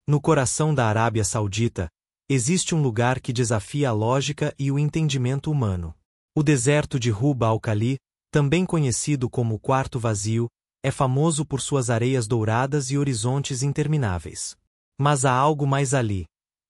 No coração da Arábia Saudita, existe um lugar que desafia a lógica e o entendimento humano. O deserto de Rub al-Khali, também conhecido como o Quarto Vazio, é famoso por suas areias douradas e horizontes intermináveis. Mas há algo mais ali.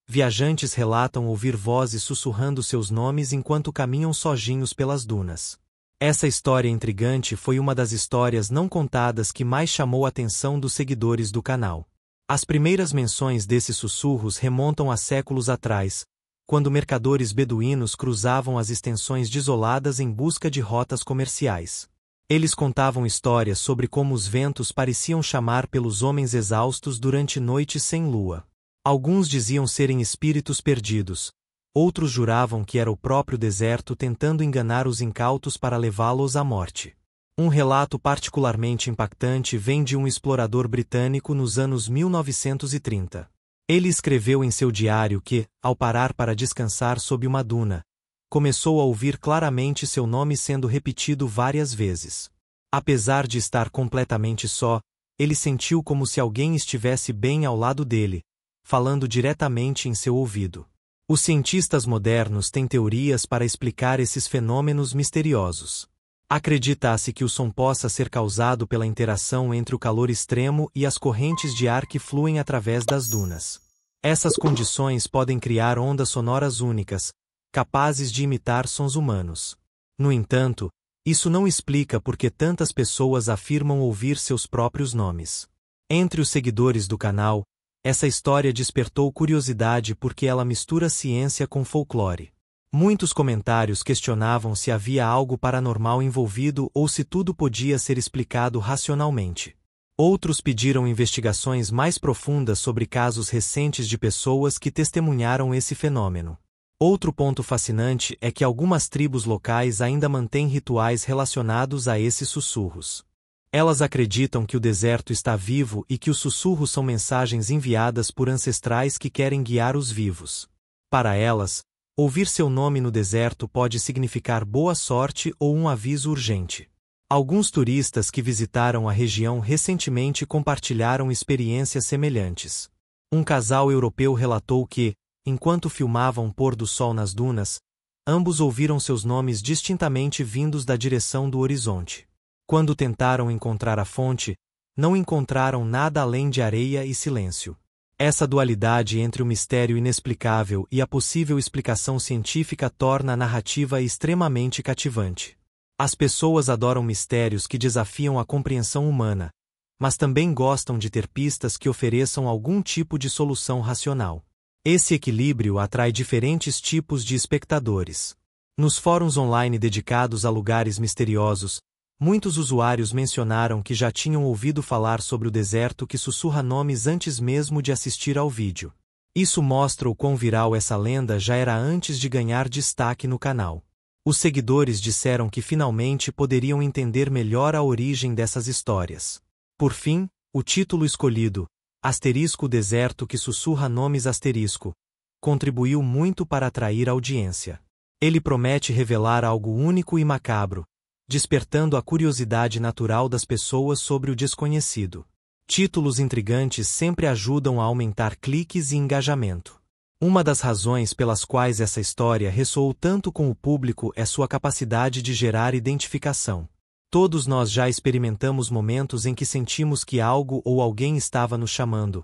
Viajantes relatam ouvir vozes sussurrando seus nomes enquanto caminham sozinhos pelas dunas. Essa história intrigante foi uma das histórias não contadas que mais chamou a atenção dos seguidores do canal. As primeiras menções desses sussurros remontam a séculos atrás, quando mercadores beduínos cruzavam as extensões desoladas em busca de rotas comerciais. Eles contavam histórias sobre como os ventos pareciam chamar pelos homens exaustos durante noites sem lua. Alguns diziam serem espíritos perdidos, outros juravam que era o próprio deserto tentando enganar os incautos para levá-los à morte. Um relato particularmente impactante vem de um explorador britânico nos anos 1930. Ele escreveu em seu diário que, ao parar para descansar sob uma duna, começou a ouvir claramente seu nome sendo repetido várias vezes. Apesar de estar completamente só, ele sentiu como se alguém estivesse bem ao lado dele, falando diretamente em seu ouvido. Os cientistas modernos têm teorias para explicar esses fenômenos misteriosos. Acredita-se que o som possa ser causado pela interação entre o calor extremo e as correntes de ar que fluem através das dunas. Essas condições podem criar ondas sonoras únicas, capazes de imitar sons humanos. No entanto, isso não explica por que tantas pessoas afirmam ouvir seus próprios nomes. Entre os seguidores do canal, essa história despertou curiosidade porque ela mistura ciência com folclore. Muitos comentários questionavam se havia algo paranormal envolvido ou se tudo podia ser explicado racionalmente. Outros pediram investigações mais profundas sobre casos recentes de pessoas que testemunharam esse fenômeno. Outro ponto fascinante é que algumas tribos locais ainda mantêm rituais relacionados a esses sussurros. Elas acreditam que o deserto está vivo e que os sussurros são mensagens enviadas por ancestrais que querem guiar os vivos. Para elas, ouvir seu nome no deserto pode significar boa sorte ou um aviso urgente. Alguns turistas que visitaram a região recentemente compartilharam experiências semelhantes. Um casal europeu relatou que, enquanto filmavam o pôr do sol nas dunas, ambos ouviram seus nomes distintamente vindos da direção do horizonte. Quando tentaram encontrar a fonte, não encontraram nada além de areia e silêncio. Essa dualidade entre o mistério inexplicável e a possível explicação científica torna a narrativa extremamente cativante. As pessoas adoram mistérios que desafiam a compreensão humana, mas também gostam de ter pistas que ofereçam algum tipo de solução racional. Esse equilíbrio atrai diferentes tipos de espectadores. Nos fóruns online dedicados a lugares misteriosos, muitos usuários mencionaram que já tinham ouvido falar sobre o deserto que sussurra nomes antes mesmo de assistir ao vídeo. Isso mostra o quão viral essa lenda já era antes de ganhar destaque no canal. Os seguidores disseram que finalmente poderiam entender melhor a origem dessas histórias. Por fim, o título escolhido, Asterisco Deserto que Sussurra Nomes Asterisco, contribuiu muito para atrair a audiência. Ele promete revelar algo único e macabro, despertando a curiosidade natural das pessoas sobre o desconhecido. Títulos intrigantes sempre ajudam a aumentar cliques e engajamento. Uma das razões pelas quais essa história ressoou tanto com o público é sua capacidade de gerar identificação. Todos nós já experimentamos momentos em que sentimos que algo ou alguém estava nos chamando,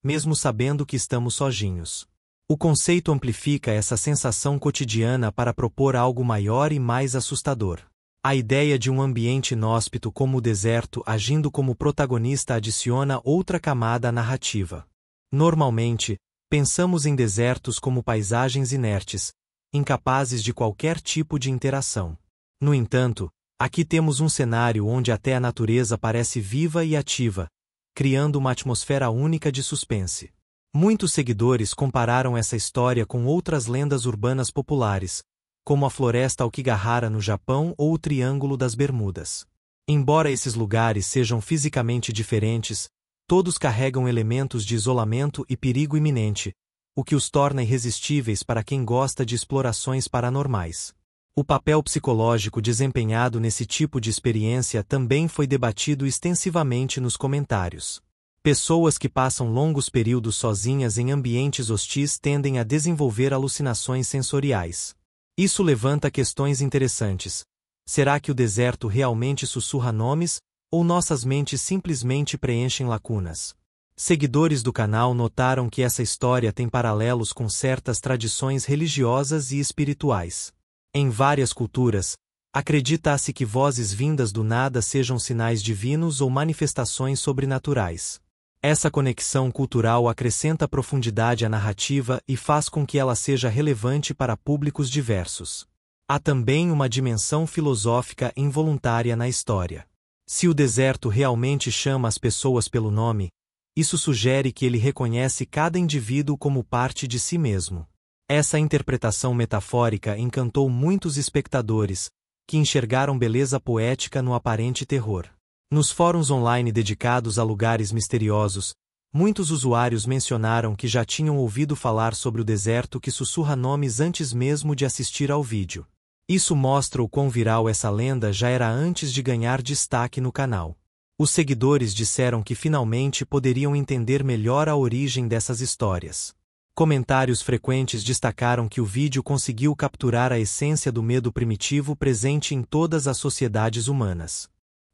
mesmo sabendo que estamos sozinhos. O conceito amplifica essa sensação cotidiana para propor algo maior e mais assustador. A ideia de um ambiente inóspito como o deserto agindo como protagonista adiciona outra camada à narrativa. Normalmente, pensamos em desertos como paisagens inertes, incapazes de qualquer tipo de interação. No entanto, aqui temos um cenário onde até a natureza parece viva e ativa, criando uma atmosfera única de suspense. Muitos seguidores compararam essa história com outras lendas urbanas populares, como a Floresta Aokigahara no Japão ou o Triângulo das Bermudas. Embora esses lugares sejam fisicamente diferentes, todos carregam elementos de isolamento e perigo iminente, o que os torna irresistíveis para quem gosta de explorações paranormais. O papel psicológico desempenhado nesse tipo de experiência também foi debatido extensivamente nos comentários. Pessoas que passam longos períodos sozinhas em ambientes hostis tendem a desenvolver alucinações sensoriais. Isso levanta questões interessantes. Será que o deserto realmente sussurra nomes, ou nossas mentes simplesmente preenchem lacunas? Seguidores do canal notaram que essa história tem paralelos com certas tradições religiosas e espirituais. Em várias culturas, acredita-se que vozes vindas do nada sejam sinais divinos ou manifestações sobrenaturais. Essa conexão cultural acrescenta profundidade à narrativa e faz com que ela seja relevante para públicos diversos. Há também uma dimensão filosófica involuntária na história. Se o deserto realmente chama as pessoas pelo nome, isso sugere que ele reconhece cada indivíduo como parte de si mesmo. Essa interpretação metafórica encantou muitos espectadores, que enxergaram beleza poética no aparente terror. Nos fóruns online dedicados a lugares misteriosos, muitos usuários mencionaram que já tinham ouvido falar sobre o deserto que sussurra nomes antes mesmo de assistir ao vídeo. Isso mostra o quão viral essa lenda já era antes de ganhar destaque no canal. Os seguidores disseram que finalmente poderiam entender melhor a origem dessas histórias. Comentários frequentes destacaram que o vídeo conseguiu capturar a essência do medo primitivo presente em todas as sociedades humanas.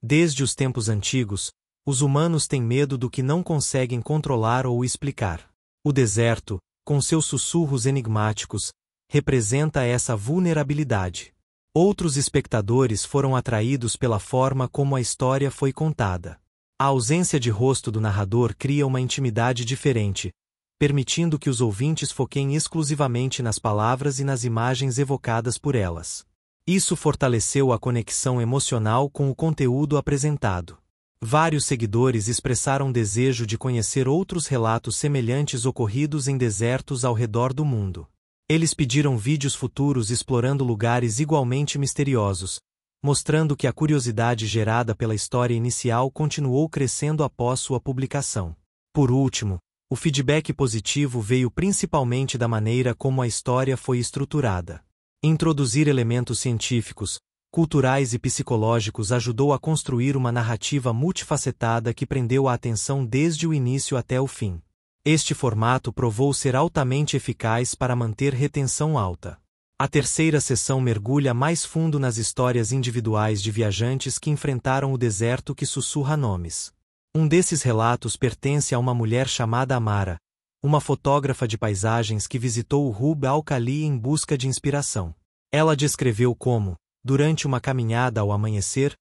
Desde os tempos antigos, os humanos têm medo do que não conseguem controlar ou explicar. O deserto, com seus sussurros enigmáticos, representa essa vulnerabilidade. Outros espectadores foram atraídos pela forma como a história foi contada. A ausência de rosto do narrador cria uma intimidade diferente, permitindo que os ouvintes foquem exclusivamente nas palavras e nas imagens evocadas por elas. Isso fortaleceu a conexão emocional com o conteúdo apresentado. Vários seguidores expressaram desejo de conhecer outros relatos semelhantes ocorridos em desertos ao redor do mundo. Eles pediram vídeos futuros explorando lugares igualmente misteriosos, mostrando que a curiosidade gerada pela história inicial continuou crescendo após sua publicação. Por último, o feedback positivo veio principalmente da maneira como a história foi estruturada. Introduzir elementos científicos, culturais e psicológicos ajudou a construir uma narrativa multifacetada que prendeu a atenção desde o início até o fim. Este formato provou ser altamente eficaz para manter retenção alta. A terceira sessão mergulha mais fundo nas histórias individuais de viajantes que enfrentaram o deserto que sussurra nomes. Um desses relatos pertence a uma mulher chamada Amara, uma fotógrafa de paisagens que visitou o Rub al-Khali em busca de inspiração. Ela descreveu como, durante uma caminhada ao amanhecer,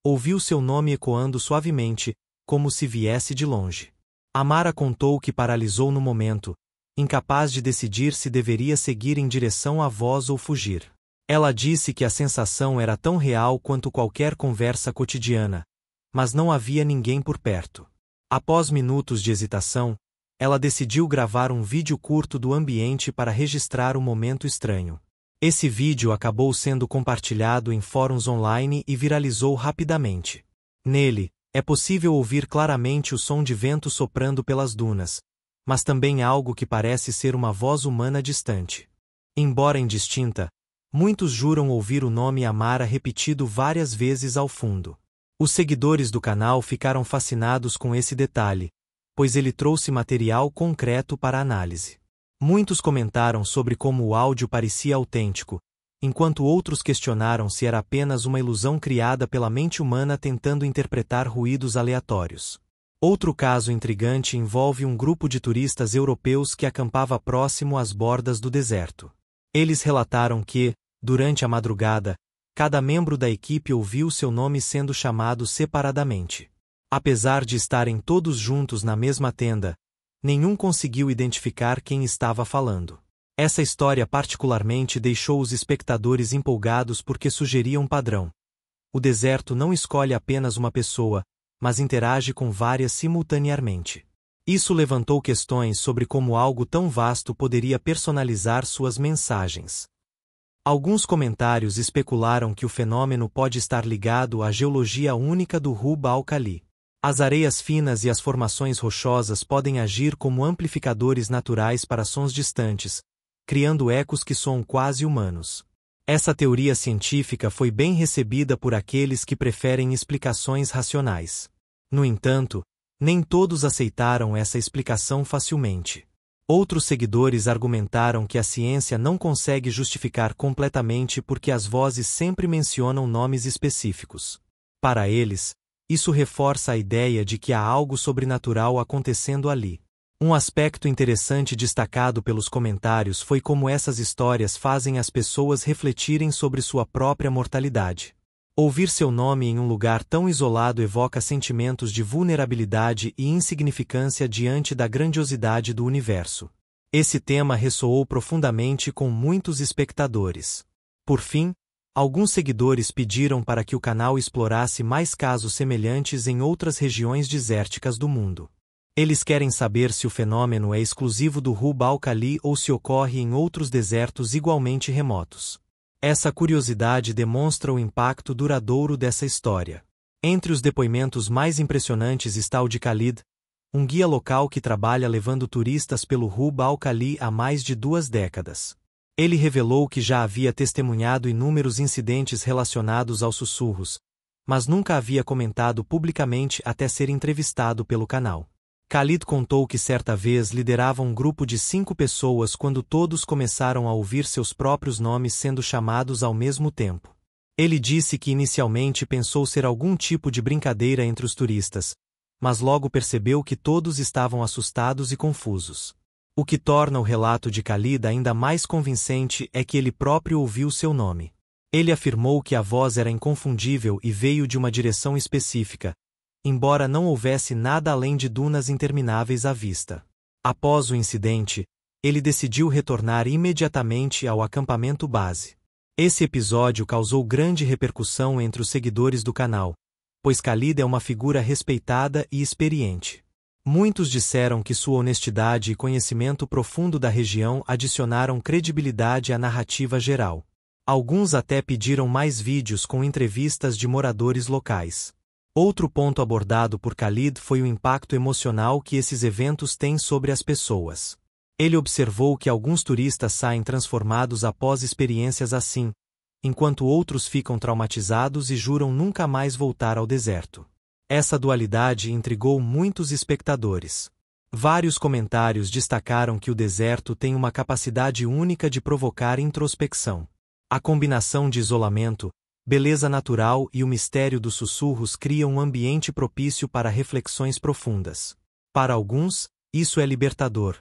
ouviu seu nome ecoando suavemente, como se viesse de longe. Amara contou que paralisou no momento, incapaz de decidir se deveria seguir em direção à voz ou fugir. Ela disse que a sensação era tão real quanto qualquer conversa cotidiana, mas não havia ninguém por perto. Após minutos de hesitação, ela decidiu gravar um vídeo curto do ambiente para registrar o momento estranho. Esse vídeo acabou sendo compartilhado em fóruns online e viralizou rapidamente. Nele, é possível ouvir claramente o som de vento soprando pelas dunas, mas também algo que parece ser uma voz humana distante. Embora indistinta, muitos juram ouvir o nome Amara repetido várias vezes ao fundo. Os seguidores do canal ficaram fascinados com esse detalhe, pois ele trouxe material concreto para análise. Muitos comentaram sobre como o áudio parecia autêntico, enquanto outros questionaram se era apenas uma ilusão criada pela mente humana tentando interpretar ruídos aleatórios. Outro caso intrigante envolve um grupo de turistas europeus que acampava próximo às bordas do deserto. Eles relataram que, durante a madrugada, cada membro da equipe ouviu seu nome sendo chamado separadamente. Apesar de estarem todos juntos na mesma tenda, nenhum conseguiu identificar quem estava falando. Essa história particularmente deixou os espectadores empolgados porque sugeria um padrão. O deserto não escolhe apenas uma pessoa, mas interage com várias simultaneamente. Isso levantou questões sobre como algo tão vasto poderia personalizar suas mensagens. Alguns comentários especularam que o fenômeno pode estar ligado à geologia única do Rub al-Khali. As areias finas e as formações rochosas podem agir como amplificadores naturais para sons distantes, criando ecos que soam quase humanos. Essa teoria científica foi bem recebida por aqueles que preferem explicações racionais. No entanto, Nem todos aceitaram essa explicação facilmente. Outros seguidores argumentaram que a ciência não consegue justificar completamente porque as vozes sempre mencionam nomes específicos. Para eles, isso reforça a ideia de que há algo sobrenatural acontecendo ali. Um aspecto interessante destacado pelos comentários foi como essas histórias fazem as pessoas refletirem sobre sua própria mortalidade. Ouvir seu nome em um lugar tão isolado evoca sentimentos de vulnerabilidade e insignificância diante da grandiosidade do universo. Esse tema ressoou profundamente com muitos espectadores. Por fim, alguns seguidores pediram para que o canal explorasse mais casos semelhantes em outras regiões desérticas do mundo. Eles querem saber se o fenômeno é exclusivo do Rub al-Khali ou se ocorre em outros desertos igualmente remotos. Essa curiosidade demonstra o impacto duradouro dessa história. Entre os depoimentos mais impressionantes está o de Khalid, um guia local que trabalha levando turistas pelo Rub al-Khali há mais de 2 décadas. Ele revelou que já havia testemunhado inúmeros incidentes relacionados aos sussurros, mas nunca havia comentado publicamente até ser entrevistado pelo canal. Khalid contou que certa vez liderava um grupo de 5 pessoas quando todos começaram a ouvir seus próprios nomes sendo chamados ao mesmo tempo. Ele disse que inicialmente pensou ser algum tipo de brincadeira entre os turistas, mas logo percebeu que todos estavam assustados e confusos. O que torna o relato de Khalid ainda mais convincente é que ele próprio ouviu seu nome. Ele afirmou que a voz era inconfundível e veio de uma direção específica, embora não houvesse nada além de dunas intermináveis à vista. Após o incidente, ele decidiu retornar imediatamente ao acampamento base. Esse episódio causou grande repercussão entre os seguidores do canal, pois Khalid é uma figura respeitada e experiente. Muitos disseram que sua honestidade e conhecimento profundo da região adicionaram credibilidade à narrativa geral. Alguns até pediram mais vídeos com entrevistas de moradores locais. Outro ponto abordado por Khalid foi o impacto emocional que esses eventos têm sobre as pessoas. Ele observou que alguns turistas saem transformados após experiências assim, enquanto outros ficam traumatizados e juram nunca mais voltar ao deserto. Essa dualidade intrigou muitos espectadores. Vários comentários destacaram que o deserto tem uma capacidade única de provocar introspecção. A combinação de isolamento, beleza natural e o mistério dos sussurros cria um ambiente propício para reflexões profundas. Para alguns, isso é libertador.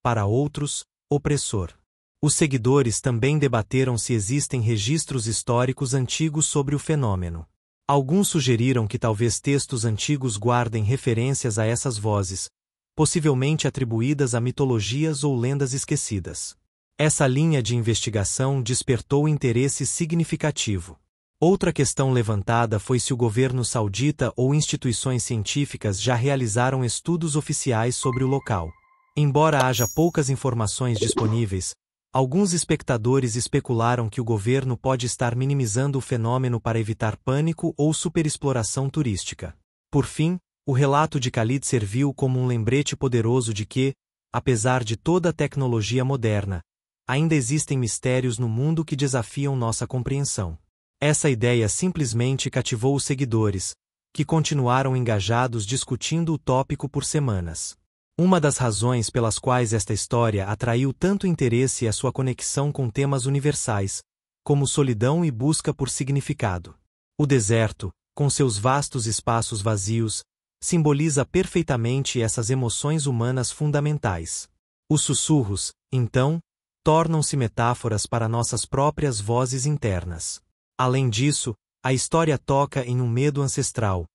Para outros, opressor. Os seguidores também debateram se existem registros históricos antigos sobre o fenômeno. Alguns sugeriram que talvez textos antigos guardem referências a essas vozes, possivelmente atribuídas a mitologias ou lendas esquecidas. Essa linha de investigação despertou interesse significativo. Outra questão levantada foi se o governo saudita ou instituições científicas já realizaram estudos oficiais sobre o local. Embora haja poucas informações disponíveis, alguns espectadores especularam que o governo pode estar minimizando o fenômeno para evitar pânico ou superexploração turística. Por fim, o relato de Khalid serviu como um lembrete poderoso de que, apesar de toda a tecnologia moderna, ainda existem mistérios no mundo que desafiam nossa compreensão. Essa ideia simplesmente cativou os seguidores, que continuaram engajados discutindo o tópico por semanas. Uma das razões pelas quais esta história atraiu tanto interesse é sua conexão com temas universais, como solidão e busca por significado. O deserto, com seus vastos espaços vazios, simboliza perfeitamente essas emoções humanas fundamentais. Os sussurros, então, tornam-se metáforas para nossas próprias vozes internas. Além disso, a história toca em um medo ancestral,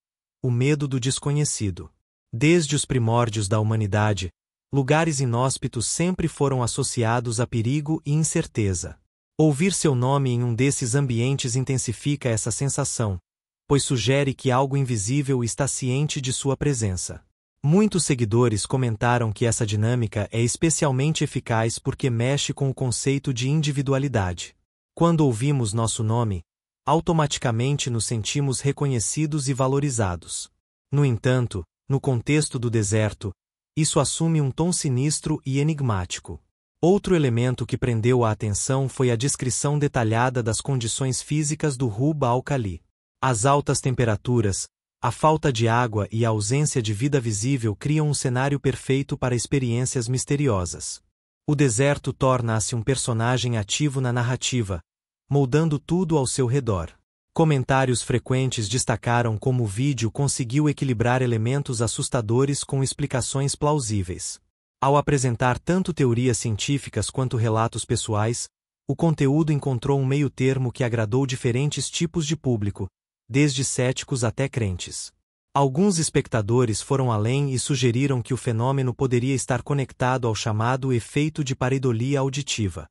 o medo do desconhecido. Desde os primórdios da humanidade, lugares inóspitos sempre foram associados a perigo e incerteza. Ouvir seu nome em um desses ambientes intensifica essa sensação, pois sugere que algo invisível está ciente de sua presença. Muitos seguidores comentaram que essa dinâmica é especialmente eficaz porque mexe com o conceito de individualidade. Quando ouvimos nosso nome, automaticamente nos sentimos reconhecidos e valorizados. No entanto, no contexto do deserto, isso assume um tom sinistro e enigmático. Outro elemento que prendeu a atenção foi a descrição detalhada das condições físicas do Rub al-Khali. As altas temperaturas, A falta de água e a ausência de vida visível criam um cenário perfeito para experiências misteriosas. O deserto torna-se um personagem ativo na narrativa, moldando tudo ao seu redor. Comentários frequentes destacaram como o vídeo conseguiu equilibrar elementos assustadores com explicações plausíveis. Ao apresentar tanto teorias científicas quanto relatos pessoais, o conteúdo encontrou um meio-termo que agradou diferentes tipos de público, desde céticos até crentes. Alguns espectadores foram além e sugeriram que o fenômeno poderia estar conectado ao chamado efeito de pareidolia auditiva.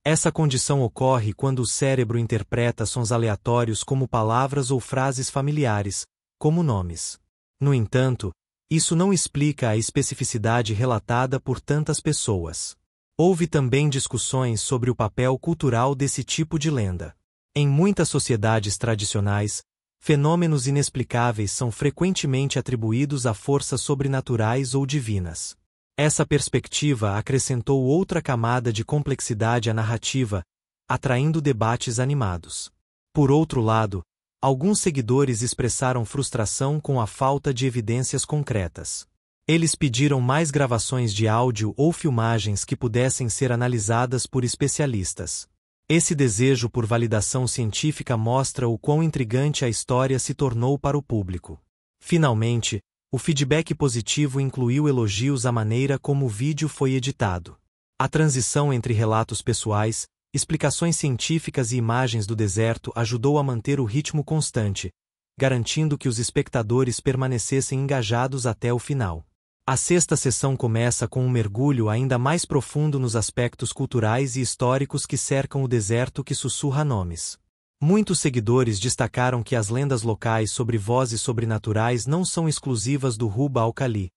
Essa condição ocorre quando o cérebro interpreta sons aleatórios como palavras ou frases familiares, como nomes. No entanto, isso não explica a especificidade relatada por tantas pessoas. Houve também discussões sobre o papel cultural desse tipo de lenda. Em muitas sociedades tradicionais, fenômenos inexplicáveis são frequentemente atribuídos a forças sobrenaturais ou divinas. Essa perspectiva acrescentou outra camada de complexidade à narrativa, atraindo debates animados. Por outro lado, alguns seguidores expressaram frustração com a falta de evidências concretas. Eles pediram mais gravações de áudio ou filmagens que pudessem ser analisadas por especialistas. Esse desejo por validação científica mostra o quão intrigante a história se tornou para o público. Finalmente, o feedback positivo incluiu elogios à maneira como o vídeo foi editado. A transição entre relatos pessoais, explicações científicas e imagens do deserto ajudou a manter o ritmo constante, garantindo que os espectadores permanecessem engajados até o final. A sexta sessão começa com um mergulho ainda mais profundo nos aspectos culturais e históricos que cercam o deserto que sussurra nomes. Muitos seguidores destacaram que as lendas locais sobre vozes sobrenaturais não são exclusivas do Ruba al-Khali,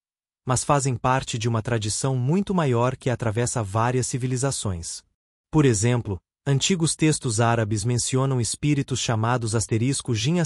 mas fazem parte de uma tradição muito maior que atravessa várias civilizações. Por exemplo, antigos textos árabes mencionam espíritos chamados *jin*,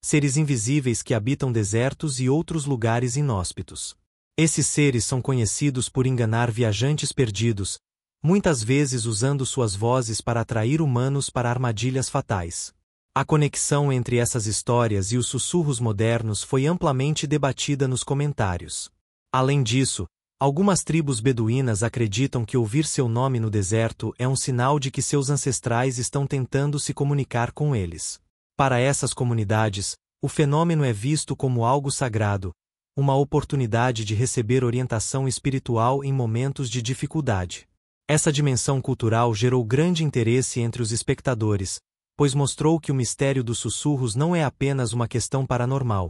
seres invisíveis que habitam desertos e outros lugares inóspitos. Esses seres são conhecidos por enganar viajantes perdidos, muitas vezes usando suas vozes para atrair humanos para armadilhas fatais. A conexão entre essas histórias e os sussurros modernos foi amplamente debatida nos comentários. Além disso, algumas tribos beduínas acreditam que ouvir seu nome no deserto é um sinal de que seus ancestrais estão tentando se comunicar com eles. Para essas comunidades, o fenômeno é visto como algo sagrado, uma oportunidade de receber orientação espiritual em momentos de dificuldade. Essa dimensão cultural gerou grande interesse entre os espectadores, pois mostrou que o mistério dos sussurros não é apenas uma questão paranormal,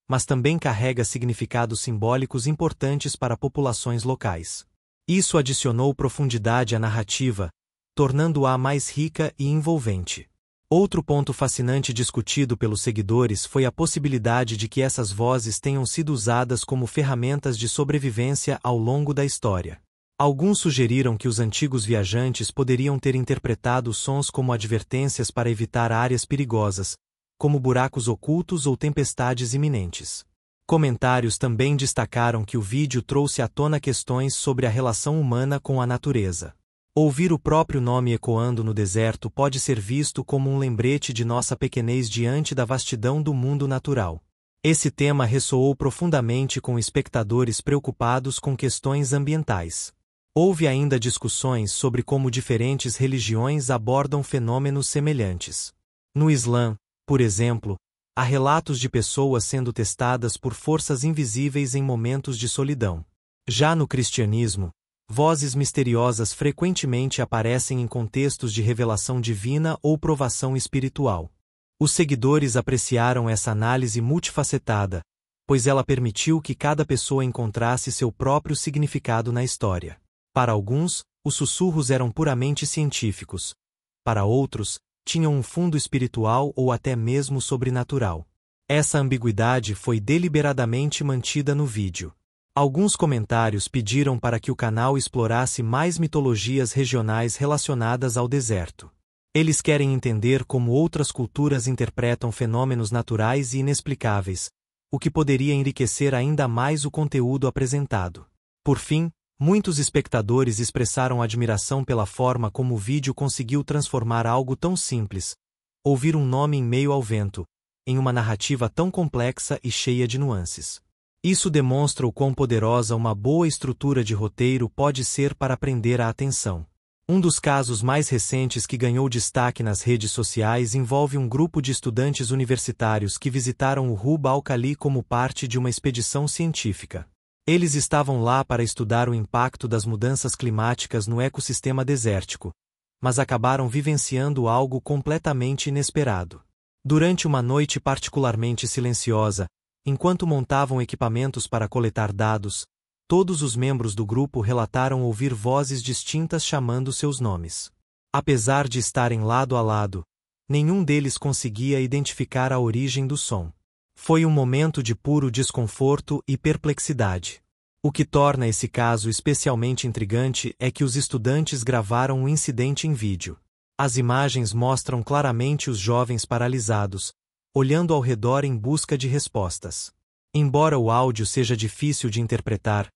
mas também carrega significados simbólicos importantes para populações locais. Isso adicionou profundidade à narrativa, tornando-a mais rica e envolvente. Outro ponto fascinante discutido pelos seguidores foi a possibilidade de que essas vozes tenham sido usadas como ferramentas de sobrevivência ao longo da história. Alguns sugeriram que os antigos viajantes poderiam ter interpretado os sons como advertências para evitar áreas perigosas, como buracos ocultos ou tempestades iminentes. Comentários também destacaram que o vídeo trouxe à tona questões sobre a relação humana com a natureza. Ouvir o próprio nome ecoando no deserto pode ser visto como um lembrete de nossa pequenez diante da vastidão do mundo natural. Esse tema ressoou profundamente com espectadores preocupados com questões ambientais. Houve ainda discussões sobre como diferentes religiões abordam fenômenos semelhantes. No Islã, por exemplo, há relatos de pessoas sendo testadas por forças invisíveis em momentos de solidão. Já no cristianismo, vozes misteriosas frequentemente aparecem em contextos de revelação divina ou provação espiritual. Os seguidores apreciaram essa análise multifacetada, pois ela permitiu que cada pessoa encontrasse seu próprio significado na história. Para alguns, os sussurros eram puramente científicos. Para outros, tinham um fundo espiritual ou até mesmo sobrenatural. Essa ambiguidade foi deliberadamente mantida no vídeo. Alguns comentários pediram para que o canal explorasse mais mitologias regionais relacionadas ao deserto. Eles querem entender como outras culturas interpretam fenômenos naturais e inexplicáveis, o que poderia enriquecer ainda mais o conteúdo apresentado. Por fim, muitos espectadores expressaram admiração pela forma como o vídeo conseguiu transformar algo tão simples, ouvir um nome em meio ao vento, em uma narrativa tão complexa e cheia de nuances. Isso demonstra o quão poderosa uma boa estrutura de roteiro pode ser para prender a atenção. Um dos casos mais recentes que ganhou destaque nas redes sociais envolve um grupo de estudantes universitários que visitaram o Rub al-Khali como parte de uma expedição científica. Eles estavam lá para estudar o impacto das mudanças climáticas no ecossistema desértico, mas acabaram vivenciando algo completamente inesperado. Durante uma noite particularmente silenciosa, enquanto montavam equipamentos para coletar dados, todos os membros do grupo relataram ouvir vozes distintas chamando seus nomes. Apesar de estarem lado a lado, nenhum deles conseguia identificar a origem do som. Foi um momento de puro desconforto e perplexidade. O que torna esse caso especialmente intrigante é que os estudantes gravaram o incidente em vídeo. As imagens mostram claramente os jovens paralisados, olhando ao redor em busca de respostas. Embora o áudio seja difícil de interpretar,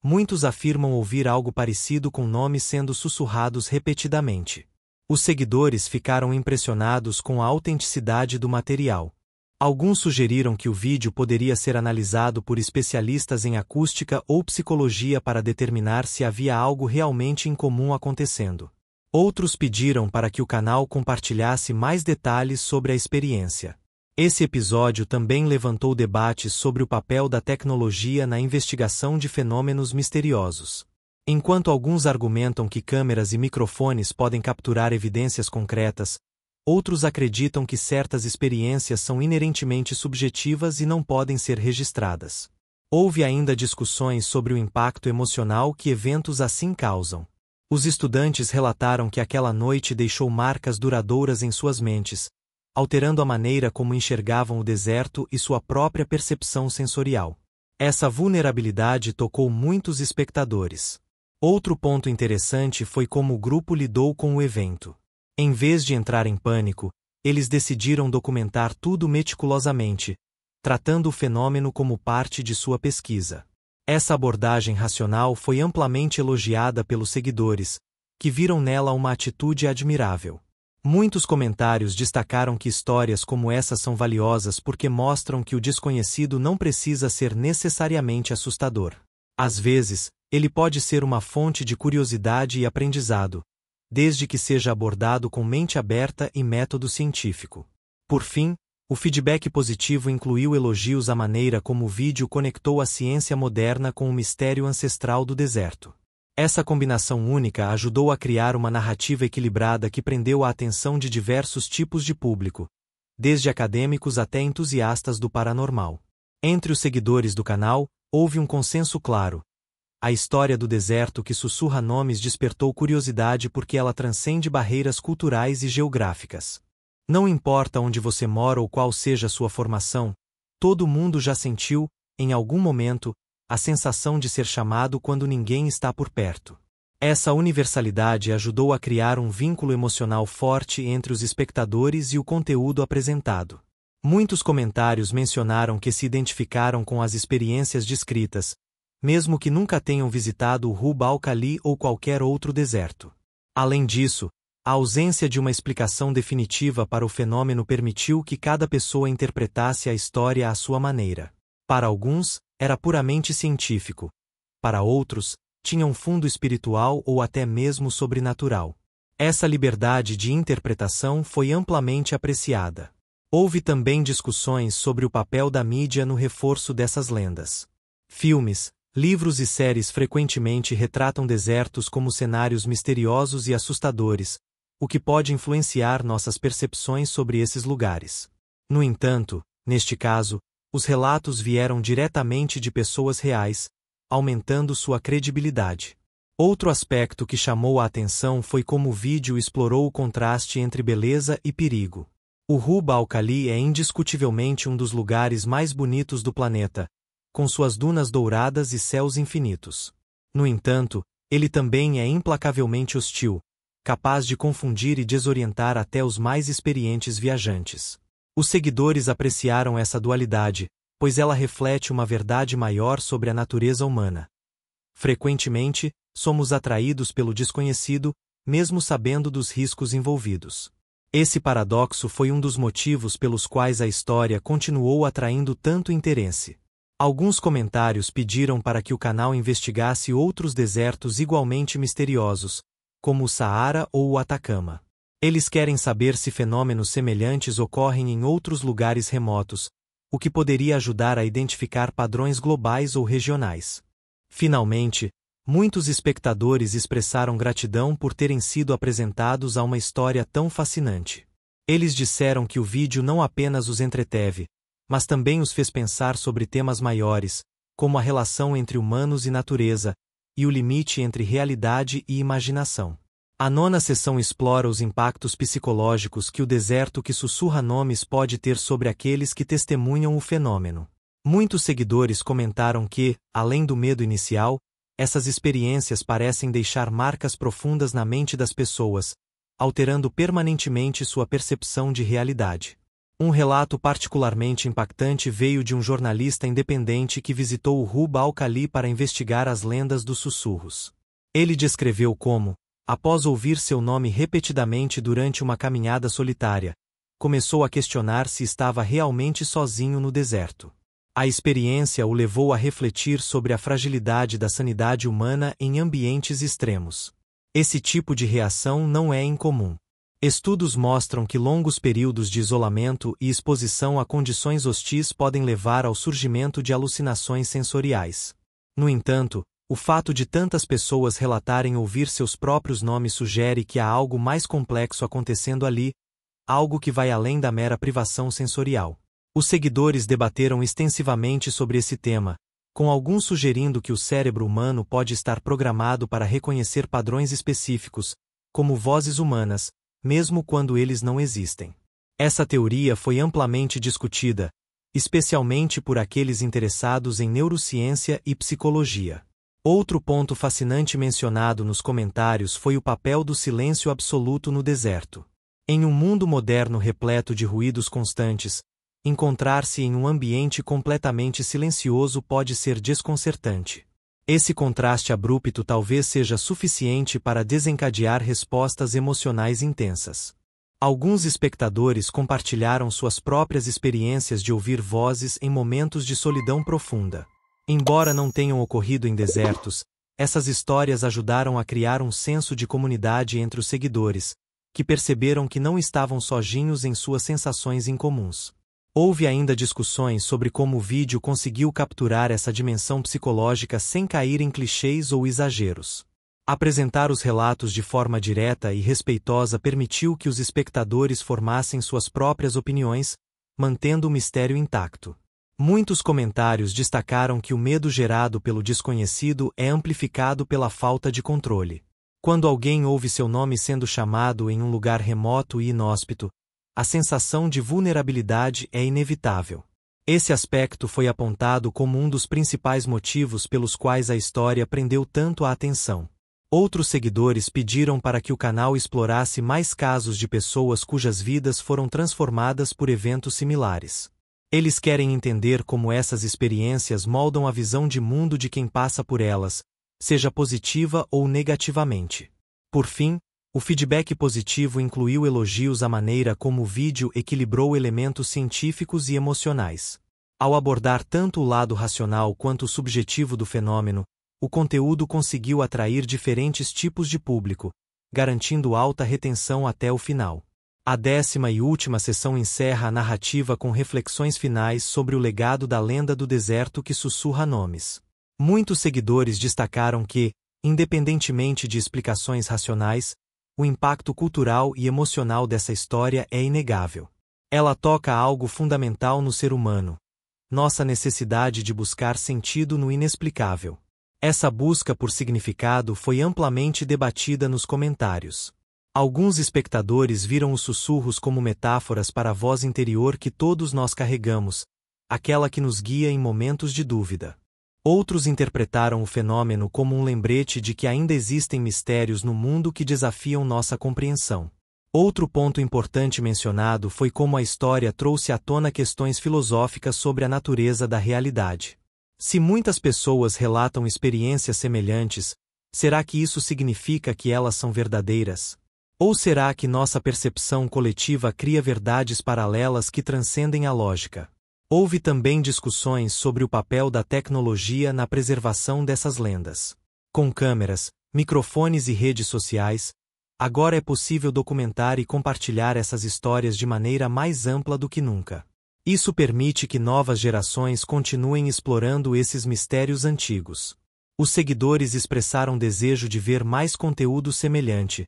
muitos afirmam ouvir algo parecido com nomes sendo sussurrados repetidamente. Os seguidores ficaram impressionados com a autenticidade do material. Alguns sugeriram que o vídeo poderia ser analisado por especialistas em acústica ou psicologia para determinar se havia algo realmente incomum acontecendo. Outros pediram para que o canal compartilhasse mais detalhes sobre a experiência. Esse episódio também levantou debates sobre o papel da tecnologia na investigação de fenômenos misteriosos. Enquanto alguns argumentam que câmeras e microfones podem capturar evidências concretas, outros acreditam que certas experiências são inerentemente subjetivas e não podem ser registradas. Houve ainda discussões sobre o impacto emocional que eventos assim causam. Os estudantes relataram que aquela noite deixou marcas duradouras em suas mentes, alterando a maneira como enxergavam o deserto e sua própria percepção sensorial. Essa vulnerabilidade tocou muitos espectadores. Outro ponto interessante foi como o grupo lidou com o evento. Em vez de entrar em pânico, eles decidiram documentar tudo meticulosamente, tratando o fenômeno como parte de sua pesquisa. Essa abordagem racional foi amplamente elogiada pelos seguidores, que viram nela uma atitude admirável. Muitos comentários destacaram que histórias como essas são valiosas porque mostram que o desconhecido não precisa ser necessariamente assustador. Às vezes, ele pode ser uma fonte de curiosidade e aprendizado, desde que seja abordado com mente aberta e método científico. Por fim, o feedback positivo incluiu elogios à maneira como o vídeo conectou a ciência moderna com o mistério ancestral do deserto. Essa combinação única ajudou a criar uma narrativa equilibrada que prendeu a atenção de diversos tipos de público, desde acadêmicos até entusiastas do paranormal. Entre os seguidores do canal, houve um consenso claro. A história do deserto que sussurra nomes despertou curiosidade porque ela transcende barreiras culturais e geográficas. Não importa onde você mora ou qual seja a sua formação, todo mundo já sentiu, em algum momento, a sensação de ser chamado quando ninguém está por perto. Essa universalidade ajudou a criar um vínculo emocional forte entre os espectadores e o conteúdo apresentado. Muitos comentários mencionaram que se identificaram com as experiências descritas, mesmo que nunca tenham visitado o Rub al-Khali ou qualquer outro deserto. Além disso, a ausência de uma explicação definitiva para o fenômeno permitiu que cada pessoa interpretasse a história à sua maneira. Para alguns, era puramente científico. Para outros, tinha um fundo espiritual ou até mesmo sobrenatural. Essa liberdade de interpretação foi amplamente apreciada. Houve também discussões sobre o papel da mídia no reforço dessas lendas. Filmes, livros e séries frequentemente retratam desertos como cenários misteriosos e assustadores, o que pode influenciar nossas percepções sobre esses lugares. No entanto, neste caso, os relatos vieram diretamente de pessoas reais, aumentando sua credibilidade. Outro aspecto que chamou a atenção foi como o vídeo explorou o contraste entre beleza e perigo. O Rub al-Khali é indiscutivelmente um dos lugares mais bonitos do planeta, com suas dunas douradas e céus infinitos. No entanto, ele também é implacavelmente hostil, capaz de confundir e desorientar até os mais experientes viajantes. Os seguidores apreciaram essa dualidade, pois ela reflete uma verdade maior sobre a natureza humana. Frequentemente, somos atraídos pelo desconhecido, mesmo sabendo dos riscos envolvidos. Esse paradoxo foi um dos motivos pelos quais a história continuou atraindo tanto interesse. Alguns comentários pediram para que o canal investigasse outros desertos igualmente misteriosos, como o Saara ou o Atacama. Eles querem saber se fenômenos semelhantes ocorrem em outros lugares remotos, o que poderia ajudar a identificar padrões globais ou regionais. Finalmente, muitos espectadores expressaram gratidão por terem sido apresentados a uma história tão fascinante. Eles disseram que o vídeo não apenas os entreteve, mas também os fez pensar sobre temas maiores, como a relação entre humanos e natureza, e o limite entre realidade e imaginação. A 9ª sessão explora os impactos psicológicos que o deserto que sussurra nomes pode ter sobre aqueles que testemunham o fenômeno. Muitos seguidores comentaram que, além do medo inicial, essas experiências parecem deixar marcas profundas na mente das pessoas, alterando permanentemente sua percepção de realidade. Um relato particularmente impactante veio de um jornalista independente que visitou o Rub al-Khali para investigar as lendas dos sussurros. Ele descreveu como, após ouvir seu nome repetidamente durante uma caminhada solitária, começou a questionar se estava realmente sozinho no deserto. A experiência o levou a refletir sobre a fragilidade da sanidade humana em ambientes extremos. Esse tipo de reação não é incomum. Estudos mostram que longos períodos de isolamento e exposição a condições hostis podem levar ao surgimento de alucinações sensoriais. No entanto, o fato de tantas pessoas relatarem ouvir seus próprios nomes sugere que há algo mais complexo acontecendo ali, algo que vai além da mera privação sensorial. Os seguidores debateram extensivamente sobre esse tema, com alguns sugerindo que o cérebro humano pode estar programado para reconhecer padrões específicos, como vozes humanas, mesmo quando eles não existem. Essa teoria foi amplamente discutida, especialmente por aqueles interessados em neurociência e psicologia. Outro ponto fascinante mencionado nos comentários foi o papel do silêncio absoluto no deserto. Em um mundo moderno repleto de ruídos constantes, encontrar-se em um ambiente completamente silencioso pode ser desconcertante. Esse contraste abrupto talvez seja suficiente para desencadear respostas emocionais intensas. Alguns espectadores compartilharam suas próprias experiências de ouvir vozes em momentos de solidão profunda. Embora não tenham ocorrido em desertos, essas histórias ajudaram a criar um senso de comunidade entre os seguidores, que perceberam que não estavam sozinhos em suas sensações incomuns. Houve ainda discussões sobre como o vídeo conseguiu capturar essa dimensão psicológica sem cair em clichês ou exageros. Apresentar os relatos de forma direta e respeitosa permitiu que os espectadores formassem suas próprias opiniões, mantendo o mistério intacto. Muitos comentários destacaram que o medo gerado pelo desconhecido é amplificado pela falta de controle. Quando alguém ouve seu nome sendo chamado em um lugar remoto e inóspito, a sensação de vulnerabilidade é inevitável. Esse aspecto foi apontado como um dos principais motivos pelos quais a história prendeu tanto a atenção. Outros seguidores pediram para que o canal explorasse mais casos de pessoas cujas vidas foram transformadas por eventos similares. Eles querem entender como essas experiências moldam a visão de mundo de quem passa por elas, seja positiva ou negativamente. Por fim, o feedback positivo incluiu elogios à maneira como o vídeo equilibrou elementos científicos e emocionais. Ao abordar tanto o lado racional quanto o subjetivo do fenômeno, o conteúdo conseguiu atrair diferentes tipos de público, garantindo alta retenção até o final. A 10ª e última sessão encerra a narrativa com reflexões finais sobre o legado da lenda do deserto que sussurra nomes. Muitos seguidores destacaram que, independentemente de explicações racionais, o impacto cultural e emocional dessa história é inegável. Ela toca algo fundamental no ser humano: nossa necessidade de buscar sentido no inexplicável. Essa busca por significado foi amplamente debatida nos comentários. Alguns espectadores viram os sussurros como metáforas para a voz interior que todos nós carregamos, aquela que nos guia em momentos de dúvida. Outros interpretaram o fenômeno como um lembrete de que ainda existem mistérios no mundo que desafiam nossa compreensão. Outro ponto importante mencionado foi como a história trouxe à tona questões filosóficas sobre a natureza da realidade. Se muitas pessoas relatam experiências semelhantes, será que isso significa que elas são verdadeiras? Ou será que nossa percepção coletiva cria verdades paralelas que transcendem a lógica? Houve também discussões sobre o papel da tecnologia na preservação dessas lendas. Com câmeras, microfones e redes sociais, agora é possível documentar e compartilhar essas histórias de maneira mais ampla do que nunca. Isso permite que novas gerações continuem explorando esses mistérios antigos. Os seguidores expressaram desejo de ver mais conteúdo semelhante,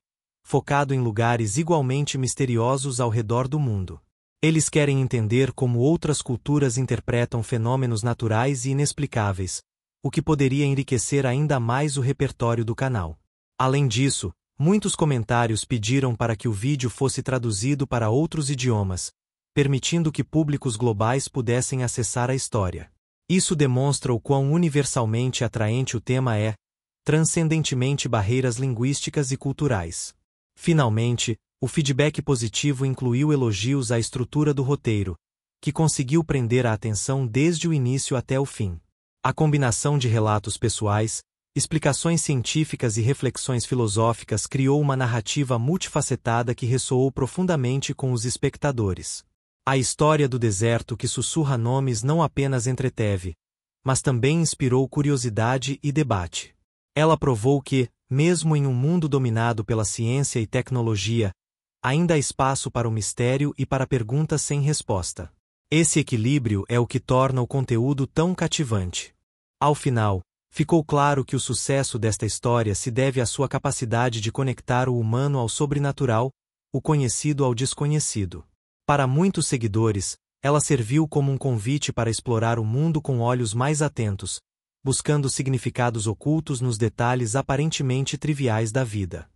focado em lugares igualmente misteriosos ao redor do mundo. Eles querem entender como outras culturas interpretam fenômenos naturais e inexplicáveis, o que poderia enriquecer ainda mais o repertório do canal. Além disso, muitos comentários pediram para que o vídeo fosse traduzido para outros idiomas, permitindo que públicos globais pudessem acessar a história. Isso demonstra o quão universalmente atraente o tema é, transcendentemente barreiras linguísticas e culturais. Finalmente, o feedback positivo incluiu elogios à estrutura do roteiro, que conseguiu prender a atenção desde o início até o fim. A combinação de relatos pessoais, explicações científicas e reflexões filosóficas criou uma narrativa multifacetada que ressoou profundamente com os espectadores. A história do deserto que sussurra nomes não apenas entreteve, mas também inspirou curiosidade e debate. Ela provou que, mesmo em um mundo dominado pela ciência e tecnologia, ainda há espaço para o mistério e para perguntas sem resposta. Esse equilíbrio é o que torna o conteúdo tão cativante. Ao final, ficou claro que o sucesso desta história se deve à sua capacidade de conectar o humano ao sobrenatural, o conhecido ao desconhecido. Para muitos seguidores, ela serviu como um convite para explorar o mundo com olhos mais atentos, buscando significados ocultos nos detalhes aparentemente triviais da vida.